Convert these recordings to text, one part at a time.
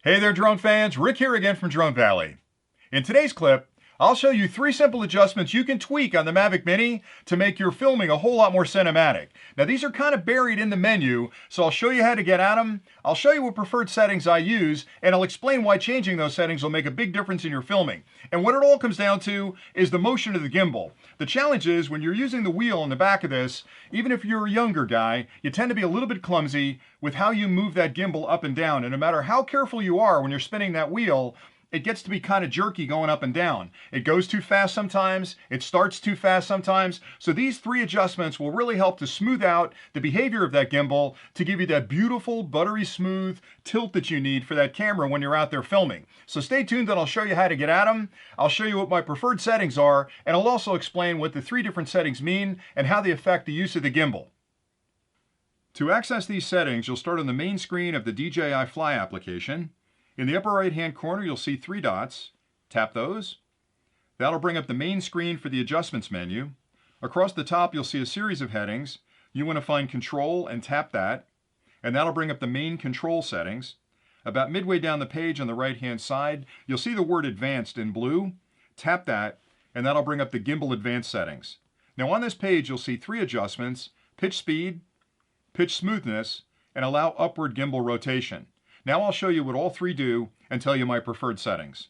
Hey there drone fans, Rick here again from Drone Valley. In today's clip, I'll show you 3 simple adjustments you can tweak on the Mavic Mini to make your filming a whole lot more cinematic. Now these are kind of buried in the menu, so I'll show you how to get at them, I'll show you what preferred settings I use, and I'll explain why changing those settings will make a big difference in your filming. And what it all comes down to is the motion of the gimbal. The challenge is when you're using the wheel in the back of this, even if you're a younger guy, you tend to be a little bit clumsy with how you move that gimbal up and down. And no matter how careful you are when you're spinning that wheel, it gets to be kind of jerky going up and down. It goes too fast sometimes, it starts too fast sometimes. So these 3 adjustments will really help to smooth out the behavior of that gimbal to give you that beautiful, buttery smooth tilt that you need for that camera when you're out there filming. So stay tuned and I'll show you how to get at them. I'll show you what my preferred settings are, and I'll also explain what the 3 different settings mean and how they affect the use of the gimbal. To access these settings, you'll start on the main screen of the DJI Fly application. In the upper right hand corner, you'll see 3 dots. Tap those. That'll bring up the main screen for the adjustments menu. Across the top, you'll see a series of headings. You want to find control and tap that, and that'll bring up the main control settings. About midway down the page on the right hand side, you'll see the word advanced in blue. Tap that, and that'll bring up the gimbal advanced settings. Now on this page, you'll see 3 adjustments: pitch speed, pitch smoothness, and allow upward gimbal rotation. Now I'll show you what all 3 do and tell you my preferred settings.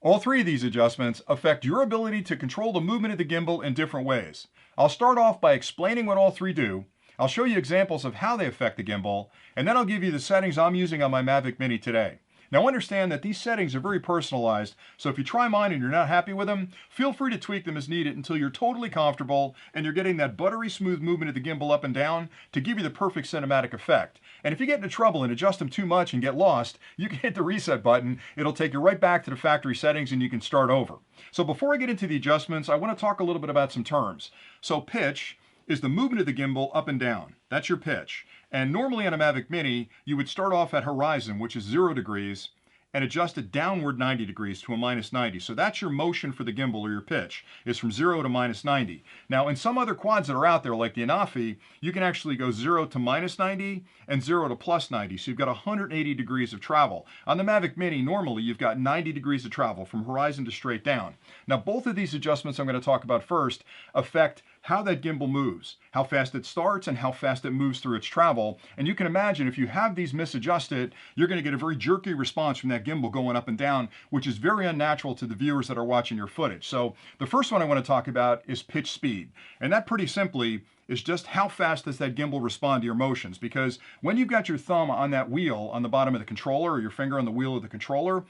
All 3 of these adjustments affect your ability to control the movement of the gimbal in different ways. I'll start off by explaining what all 3 do. I'll show you examples of how they affect the gimbal, and then I'll give you the settings I'm using on my Mavic Mini today. Now understand that these settings are very personalized, so if you try mine and you're not happy with them, feel free to tweak them as needed until you're totally comfortable and you're getting that buttery smooth movement of the gimbal up and down to give you the perfect cinematic effect. And if you get into trouble and adjust them too much and get lost, you can hit the reset button. It'll take you right back to the factory settings and you can start over. So before I get into the adjustments, I want to talk a little bit about some terms. So pitch is the movement of the gimbal up and down. That's your pitch. And normally on a Mavic Mini, you would start off at horizon, which is 0 degrees, and adjust it downward 90 degrees to a -90. So that's your motion for the gimbal, or your pitch, is from 0 to -90. Now in some other quads that are out there, like the Anafi, you can actually go 0 to -90 and 0 to +90. So you've got 180 degrees of travel. On the Mavic Mini, normally you've got 90 degrees of travel from horizon to straight down. Now both of these adjustments I'm going to talk about first affect how that gimbal moves, how fast it starts and how fast it moves through its travel. And you can imagine if you have these misadjusted, you're going to get a very jerky response from that gimbal going up and down, which is very unnatural to the viewers that are watching your footage. So the first one I want to talk about is pitch speed. And that pretty simply is just how fast does that gimbal respond to your motions. Because when you've got your thumb on that wheel on the bottom of the controller, or your finger on the wheel of the controller,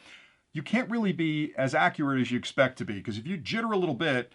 you can't really be as accurate as you expect to be. Because if you jitter a little bit,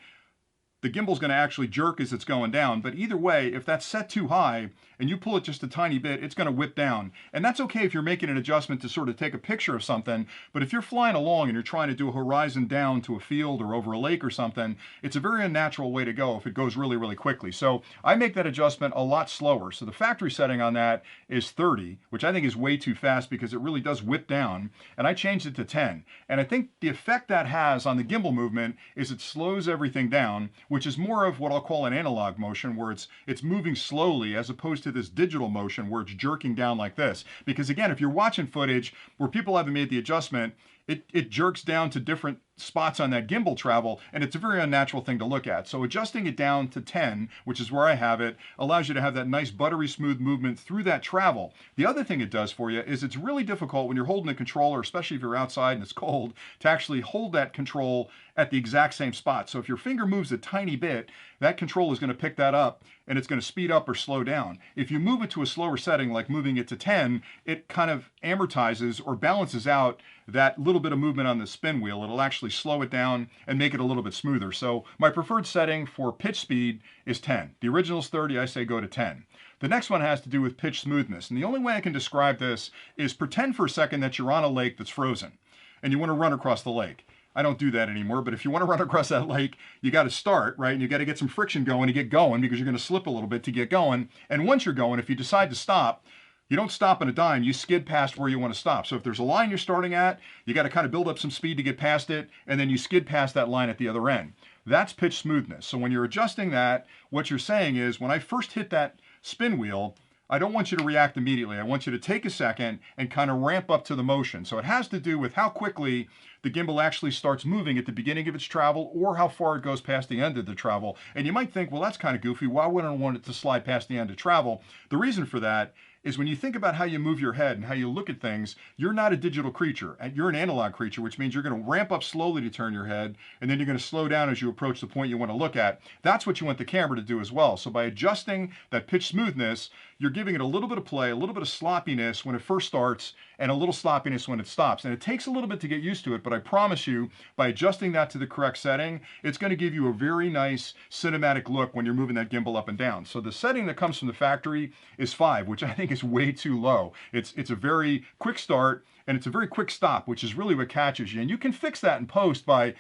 the gimbal's going to actually jerk as it's going down. But either way, if that's set too high and you pull it just a tiny bit, it's going to whip down. And that's okay if you're making an adjustment to sort of take a picture of something. But if you're flying along and you're trying to do a horizon down to a field or over a lake or something, it's a very unnatural way to go if it goes really, really quickly. So I make that adjustment a lot slower. So the factory setting on that is 30, which I think is way too fast because it really does whip down. And I changed it to 10. And I think the effect that has on the gimbal movement is it slows everything down, which is more of what I'll call an analog motion, where it's moving slowly as opposed to this digital motion where it's jerking down like this. Because again, if you're watching footage where people haven't made the adjustment, it jerks down to different spots on that gimbal travel, and it's a very unnatural thing to look at. So adjusting it down to 10, which is where I have it, allows you to have that nice buttery smooth movement through that travel. The other thing it does for you is it's really difficult when you're holding a controller, especially if you're outside and it's cold, to actually hold that control at the exact same spot. So if your finger moves a tiny bit, that control is going to pick that up and it's going to speed up or slow down. If you move it to a slower setting, like moving it to 10, it kind of amortizes or balances out that little bit of movement on the spin wheel. It'll actually slow it down and make it a little bit smoother. So my preferred setting for pitch speed is 10. The original is 30, I say go to 10. The next one has to do with pitch smoothness. And the only way I can describe this is pretend for a second that you're on a lake that's frozen and you want to run across the lake. I don't do that anymore, but if you want to run across that lake, you got to start, right? And you got to get some friction going to get going because you're going to slip a little bit to get going. And once you're going, if you decide to stop, you don't stop on a dime, you skid past where you want to stop. So if there's a line you're starting at, you got to kind of build up some speed to get past it, and then you skid past that line at the other end. That's pitch smoothness. So when you're adjusting that, what you're saying is, when I first hit that spin wheel, I don't want you to react immediately. I want you to take a second and kind of ramp up to the motion. So it has to do with how quickly the gimbal actually starts moving at the beginning of its travel or how far it goes past the end of the travel. And you might think, well, that's kind of goofy. Why wouldn't I want it to slide past the end of travel? The reason for that is when you think about how you move your head and how you look at things, you're not a digital creature. You're an analog creature, which means you're going to ramp up slowly to turn your head, and then you're going to slow down as you approach the point you want to look at. That's what you want the camera to do as well. So by adjusting that pitch smoothness, you're giving it a little bit of play, a little bit of sloppiness when it first starts, and a little sloppiness when it stops. And it takes a little bit to get used to it, but I promise you, by adjusting that to the correct setting, it's going to give you a very nice cinematic look when you're moving that gimbal up and down. So the setting that comes from the factory is 5, which I think is way too low. It's a very quick start, and it's a very quick stop, which is really what catches you. And you can fix that in post by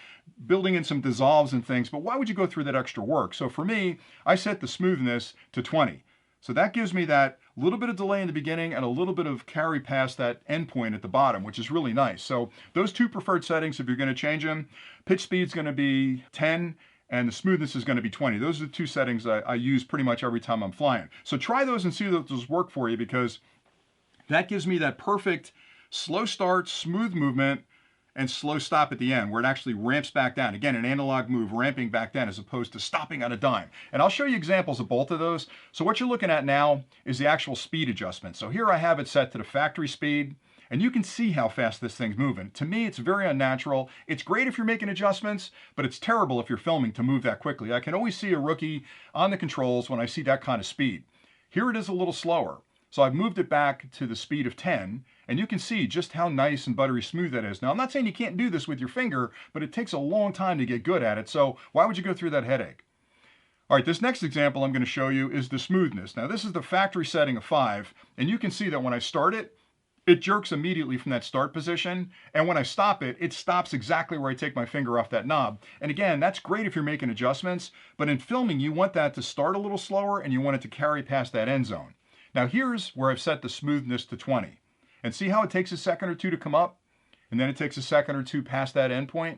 building in some dissolves and things, but why would you go through that extra work? So for me, I set the smoothness to 20. So that gives me that little bit of delay in the beginning and a little bit of carry past that endpoint at the bottom, which is really nice. So those two preferred settings, if you're going to change them, pitch speed is going to be 10 and the smoothness is going to be 20. Those are the two settings I use pretty much every time I'm flying. So try those and see if those work for you, because that gives me that perfect slow start, smooth movement, and slow stop at the end where it actually ramps back down. Again, an analog move ramping back down as opposed to stopping on a dime. And I'll show you examples of both of those. So what you're looking at now is the actual speed adjustment. So here I have it set to the factory speed, and you can see how fast this thing's moving. To me, it's very unnatural. It's great if you're making adjustments, but it's terrible if you're filming to move that quickly. I can always see a rookie on the controls when I see that kind of speed. Here it is a little slower. So I've moved it back to the speed of 10, and you can see just how nice and buttery smooth that is. Now, I'm not saying you can't do this with your finger, but it takes a long time to get good at it, so why would you go through that headache? All right, this next example I'm going to show you is the smoothness. Now, this is the factory setting of 5, and you can see that when I start it, it jerks immediately from that start position, and when I stop it, it stops exactly where I take my finger off that knob. And again, that's great if you're making adjustments, but in filming, you want that to start a little slower, and you want it to carry past that end zone. Now here's where I've set the smoothness to 20. And see how it takes a second or two to come up? And then it takes a second or two past that endpoint?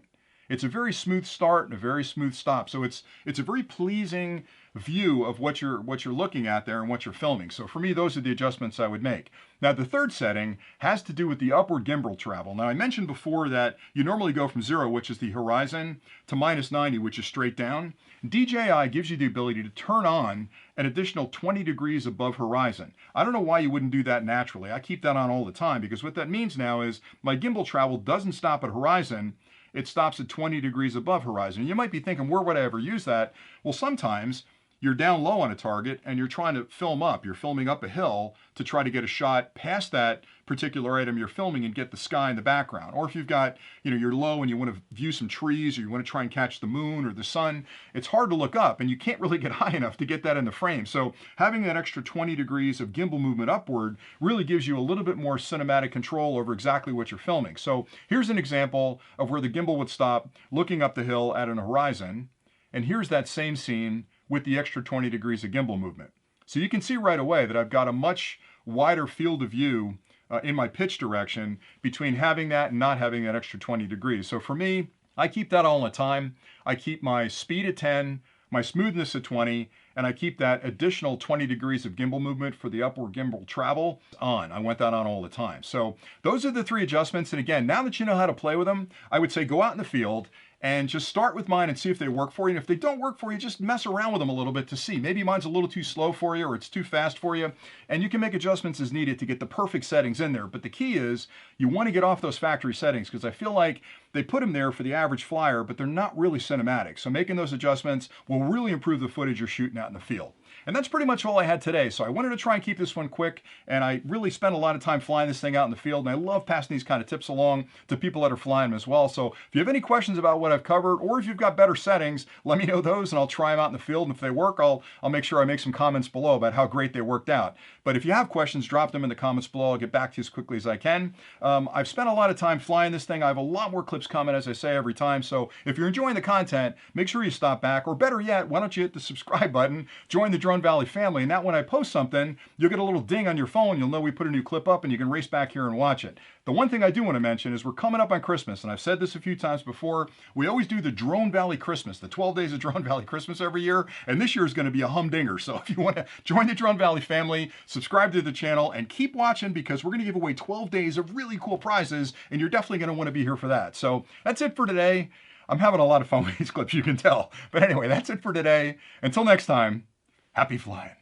It's a very smooth start and a very smooth stop. So it's a very pleasing view of what you're looking at there and what you're filming. So for me, those are the adjustments I would make. Now the third setting has to do with the upward gimbal travel. Now I mentioned before that you normally go from 0, which is the horizon, to -90, which is straight down. DJI gives you the ability to turn on an additional 20 degrees above horizon. I don't know why you wouldn't do that naturally. I keep that on all the time, because what that means now is my gimbal travel doesn't stop at horizon, it stops at 20 degrees above horizon. You might be thinking, where would I ever use that? Well, sometimes you're down low on a target and you're trying to film up. You're filming up a hill to try to get a shot past that particular item you're filming and get the sky in the background. Or if you've got, you're low and you want to view some trees, or you want to try and catch the moon or the sun, it's hard to look up and you can't really get high enough to get that in the frame. So having that extra 20 degrees of gimbal movement upward really gives you a little bit more cinematic control over exactly what you're filming. So here's an example of where the gimbal would stop looking up the hill at an horizon. And here's that same scene with the extra 20 degrees of gimbal movement. So you can see right away that I've got a much wider field of view in my pitch direction between having that and not having that extra 20 degrees. So for me, I keep that all the time. I keep my speed at 10, my smoothness at 20, and I keep that additional 20 degrees of gimbal movement for the upward gimbal travel on. I want that on all the time. So those are the 3 adjustments. And again, now that you know how to play with them, I would say go out in the field and just start with mine and see if they work for you. And if they don't work for you, just mess around with them a little bit to see. Maybe mine's a little too slow for you or it's too fast for you. And you can make adjustments as needed to get the perfect settings in there. But the key is you want to get off those factory settings, because I feel like they put them there for the average flyer, but they're not really cinematic. So making those adjustments will really improve the footage you're shooting out in the field. And that's pretty much all I had today. So I wanted to try and keep this one quick, and I really spent a lot of time flying this thing out in the field, and I love passing these kind of tips along to people that are flying them as well. So if you have any questions about what I've covered, or if you've got better settings, let me know those and I'll try them out in the field. And if they work, I'll make sure I make some comments below about how great they worked out. But if you have questions, drop them in the comments below. I'll get back to you as quickly as I can. I've spent a lot of time flying this thing. I have a lot more clips coming, as I say every time. So if you're enjoying the content, make sure you stop back, or better yet, why don't you hit the subscribe button, join the drone Drone Valley family, and that when I post something, you'll get a little ding on your phone. You'll know we put a new clip up and you can race back here and watch it. The one thing I do want to mention is we're coming up on Christmas, and I've said this a few times before. We always do the Drone Valley Christmas, the 12 days of Drone Valley Christmas every year, and this year is going to be a humdinger. So if you want to join the Drone Valley family, subscribe to the channel, and keep watching because we're going to give away 12 days of really cool prizes, and you're definitely going to want to be here for that. So that's it for today. I'm having a lot of fun with these clips, you can tell. But anyway, that's it for today. Until next time, happy flying.